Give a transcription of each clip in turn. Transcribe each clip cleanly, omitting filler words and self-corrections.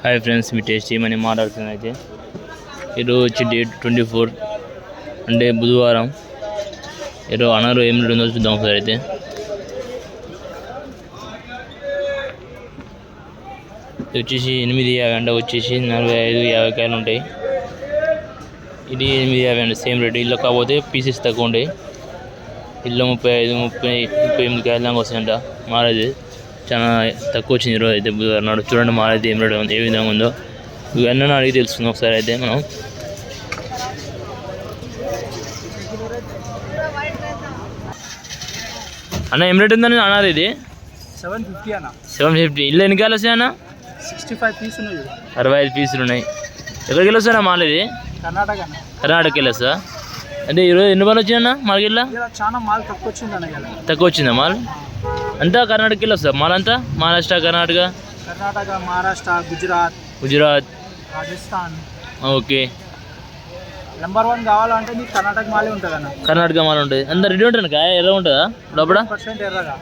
Hi friends, మీ tasty money మాట్లాడుతుంది. అయితే ఈరోజు వచ్చి డేట్ 24 అంటే బుధవారం. ఈరోజు అనరు ఏం రేట్ ఉందో చూద్దాం ఒకసారి. అయితే వచ్చేసి 8.50 అంటే వచ్చేసి 45-50 కాయలు ఉంటాయి. ఇది 8.50 అంటే సేమ్ రేట్. ఇల్లు కాకపోతే పీసెస్ తక్కువ ఉంటాయి. ఇల్లు 35-38 కాయలు దాకా వస్తాయంట. మారేది చాలా తక్కువ వచ్చింది ఈరోజు అయితే బుధవారం నాడు. చూడండి మారైతే ఏం రేట్ ఉంది, ఏ విధంగా ఉందో ఇవన్నీ అడిగి తెలుస్తుంది ఒకసారి. అయితే మనం అన్న ఏం రేట్ ఉందని అన్నారు. ఇది 750 అన్న. 750. ఇల్లు ఎన్ని కాయలు వస్తాయి అన్న? 65 పీసులు ఉన్నాయి. 65 పీసులు ఉన్నాయి. ఎక్కడికి వెళ్ళి వస్తారా మాల్? ఇది కర్ణాటకకి వెళ్ళి వస్తా. అంటే ఈరోజు ఎన్ని బాల్ వచ్చిందన్న మార్కెట్లో? చాలా మాల్ తక్కువ వచ్చింది అన్న. తక్కువ వచ్చిందా మాల్? అంతా కర్ణాటకకి వెళ్ళి వస్తా మాల్ అంతా? మహారాష్ట్ర, కర్ణాటక, మహారాష్ట్ర, గుజరాత్, రాజస్థాన్. ఓకే. నెంబర్ 1 కావాలంటే నీకు కర్ణాటక మాలే ఉంటుంది అన్న. కర్ణాటక మాల్ ఉంటుంది. అంత రెడీ ఉంటుంది కాయ? ఎర్ర ఉంటుందా లోపల? ఎర్రగా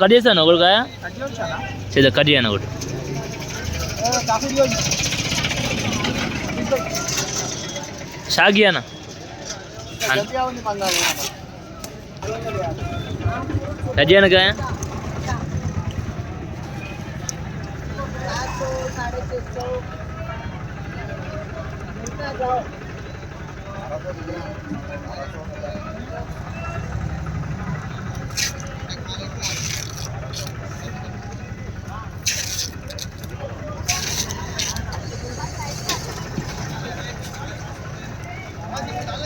కట్ చేస్తాను ఒకటి కాయ చేద్దా? కట్ చేయను ఒకటి. షాకి అన్న కట్ చేయను కాయ.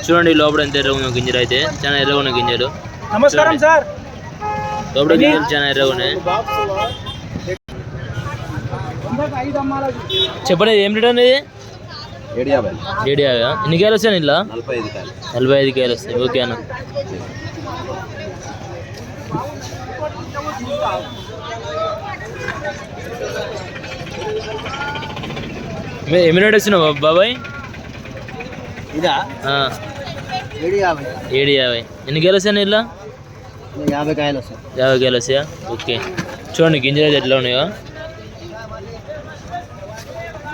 చూడండి లోపల ఎంత ఎర్రగా ఉన్న గింజలు. అయితే చాలా ఎర్రగా ఉన్న గింజలు. నమస్కారం సార్. లోపల గింజలు చాలా ఎర్రగా ఉన్నాయి. చెప్పండి ఏం రేట్ అనేది? 7.50. ఎన్ని కాయలు వస్తాయి ఇలా? 45 కాయలు వస్తాయి. ఓకే అన్న. ఏమి రేట్ వస్తున్నావు బాబాయ్? ఇదా 7.50. ఎన్ని కాయలు వస్తాయి ఇలా? 50 కాయలు వస్తాయి. 50 కాయలు వస్తాయా? ఓకే. చూడండి గింజలు అయితే ఎట్లా ఉన్నాయో.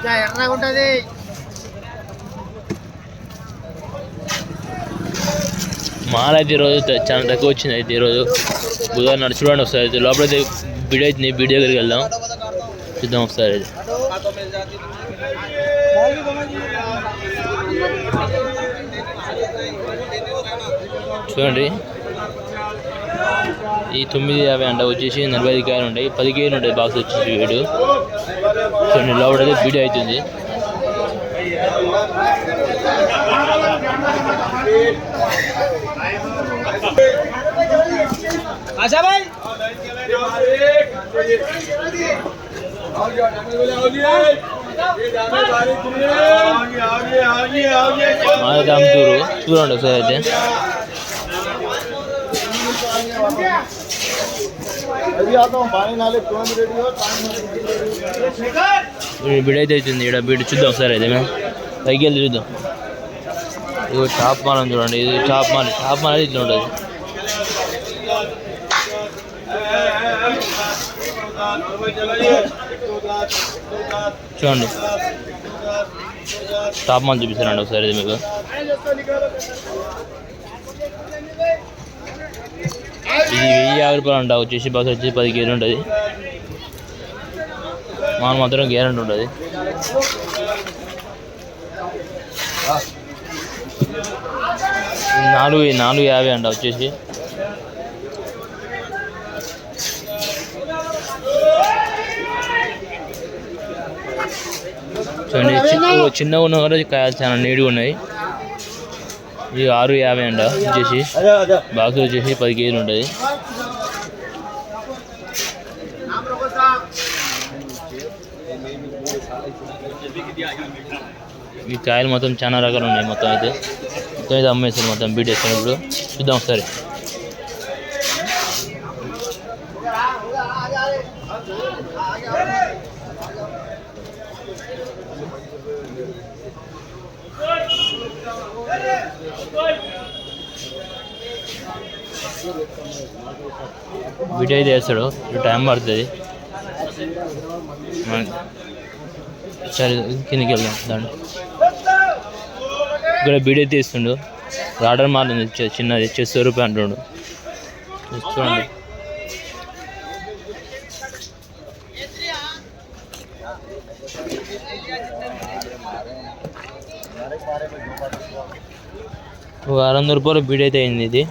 ఎర్రగా ఉంటుంది. మాల్ అయితే ఈరోజు చాలా తక్కువ వచ్చింది. అయితే ఈరోజు బుధవారం నాడు. చూడండి ఒకసారి. అయితే లోపలైతే బీడ్ అవుతుంది. బీడ్ దగ్గరికి వెళ్దాం, చూద్దాం ఒకసారి. అయితే చూడండి ఈ 9.50 అంట వచ్చేసి 45 కాయలు ఉంటాయి. 10 కేజీలు ఉంటాయి బాక్స్ వచ్చేసి వీడు. చూడండి లోపలైతే బీడ్ అవుతుంది. మాది అమ్ముతూరు. చూడండి ఒకసారి. అయితే బిడ్ అయితే అవుతుంది. ఇక్కడ బిడ్ చూద్దాం ఒకసారి. అయితే మేము పైకి వెళ్ళి చూద్దాం. ఇది టాప్ మాల్ అని చూడండి. ఇది టాప్ మాల్. టాప్ మాల్ అయితే ఇట్లా ఉంటుంది. చూడండి టాప్ మాల్ చూపిస్తానండి ఒకసారి. ఇది మీకు ఇది 1050 రూపాయలు అంట. వచ్చేసి బాక్స్ వచ్చేసి 10 కేజీలు ఉంటుంది. మాల్ మాత్రం గ్యారెంటీ ఉంటుంది. నాలుగు 4.50 అంట వచ్చేసి. చూడండి చిన్నగా ఉన్న కూడా కాయలు చాలా నీట్గా ఉన్నాయి. ఇది 6.50 అంట వచ్చేసి. బాక్స్ వచ్చేసి 10 కేజీలు ఉంటుంది. ఈ కాయలు మొత్తం చాలా రకాలు ఉన్నాయి. మొత్తం అయితే అమ్మేస్తారు. మొత్తం బీట్ వేసుకున్నప్పుడు చూద్దాం ఒకసారి. వీడియో అయితే వేస్తాడు, టైం పడుతుంది. సరే కిందకి వెళ్దాం దాంట్లో. ఇక్కడ బీడీ తీస్తుండు, రాడర్ మారింది చిన్నది, ₹60 అంటుండు. చూడండి ₹600 బీడీ అయితే అయింది ఇది.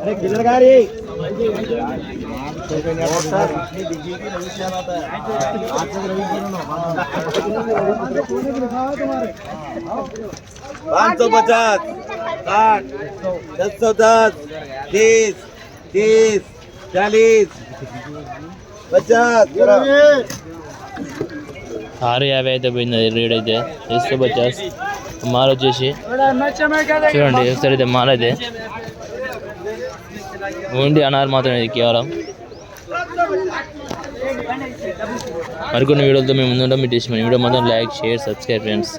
₹550, 610, 30, 30, 40, 50. 650 అయితే పోయింది అది రేట్ అయితే. 150 మాల్ వచ్చేసి చూడండి ఒకసారి అయితే మాల్ అయితే ఓన్లీ అనార్ మాత్రమే ఇది కేవలం. మరికొన్ని వీడియోలతో మేము ముందుంటాం. మీ వీడియో మాత్రం లైక్, షేర్, సబ్స్క్రైబ్ ఫ్రెండ్స్.